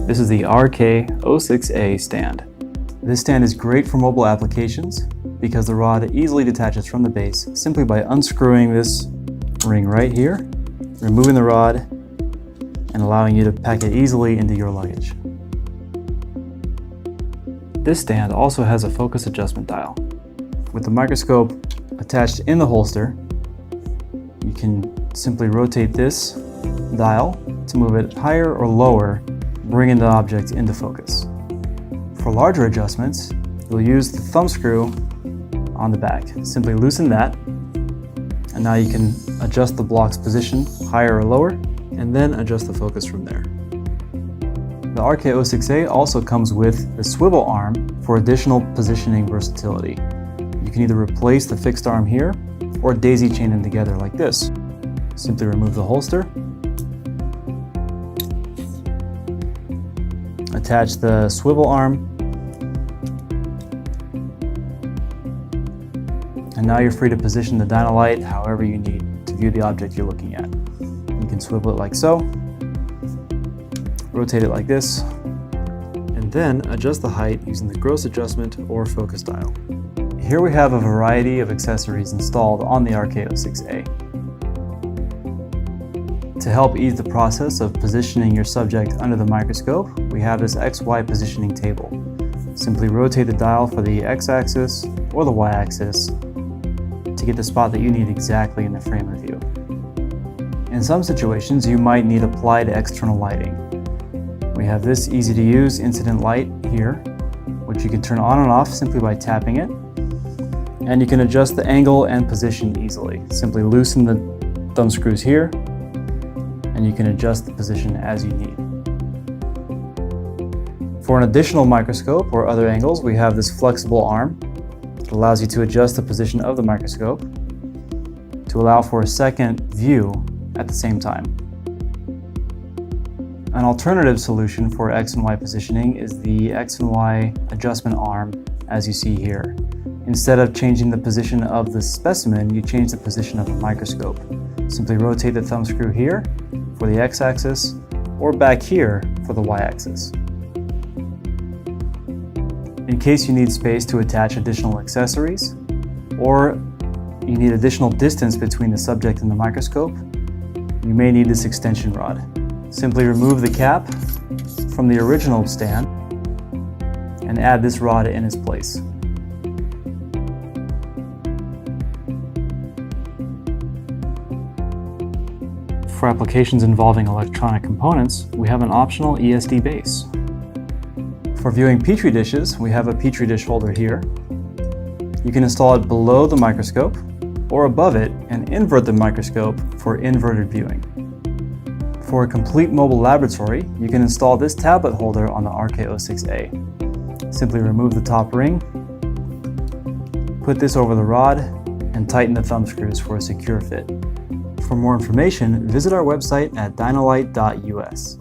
This is the RK-06A stand. This stand is great for mobile applications because the rod easily detaches from the base simply by unscrewing this ring right here, removing the rod, and allowing you to pack it easily into your luggage. This stand also has a focus adjustment dial. With the microscope attached in the holster, you can simply rotate this dial to move it higher or lower, bringing the object into focus. For larger adjustments, you'll use the thumb screw on the back. Simply loosen that, and now you can adjust the block's position higher or lower, and then adjust the focus from there. The RK-06A also comes with the swivel arm for additional positioning versatility. You can either replace the fixed arm here or daisy chain them together like this. Simply remove the holster, attach the swivel arm, and now you're free to position the Dino-Lite however you need to view the object you're looking at. You can swivel it like so, rotate it like this, and then adjust the height using the gross adjustment or focus dial. Here we have a variety of accessories installed on the RK-06A. To help ease the process of positioning your subject under the microscope, we have this XY positioning table. Simply rotate the dial for the X-axis or the Y-axis to get the spot that you need exactly in the frame of view. In some situations, you might need applied external lighting. We have this easy-to-use incident light here, which you can turn on and off simply by tapping it. And you can adjust the angle and position easily. Simply loosen the thumb screws here, and you can adjust the position as you need. For an additional microscope or other angles, we have this flexible arm that allows you to adjust the position of the microscope to allow for a second view at the same time. An alternative solution for X and Y positioning is the X and Y adjustment arm, as you see here. Instead of changing the position of the specimen, you change the position of the microscope. Simply rotate the thumb screw here for the X-axis or back here for the Y-axis. In case you need space to attach additional accessories, or you need additional distance between the subject and the microscope, you may need this extension rod. Simply remove the cap from the original stand and add this rod in its place. For applications involving electronic components, we have an optional ESD base. For viewing petri dishes, we have a petri dish holder here. You can install it below the microscope or above it and invert the microscope for inverted viewing. For a complete mobile laboratory, you can install this tablet holder on the RK-06A. Simply remove the top ring, put this over the rod, and tighten the thumb screws for a secure fit. For more information, visit our website at dinolite.us.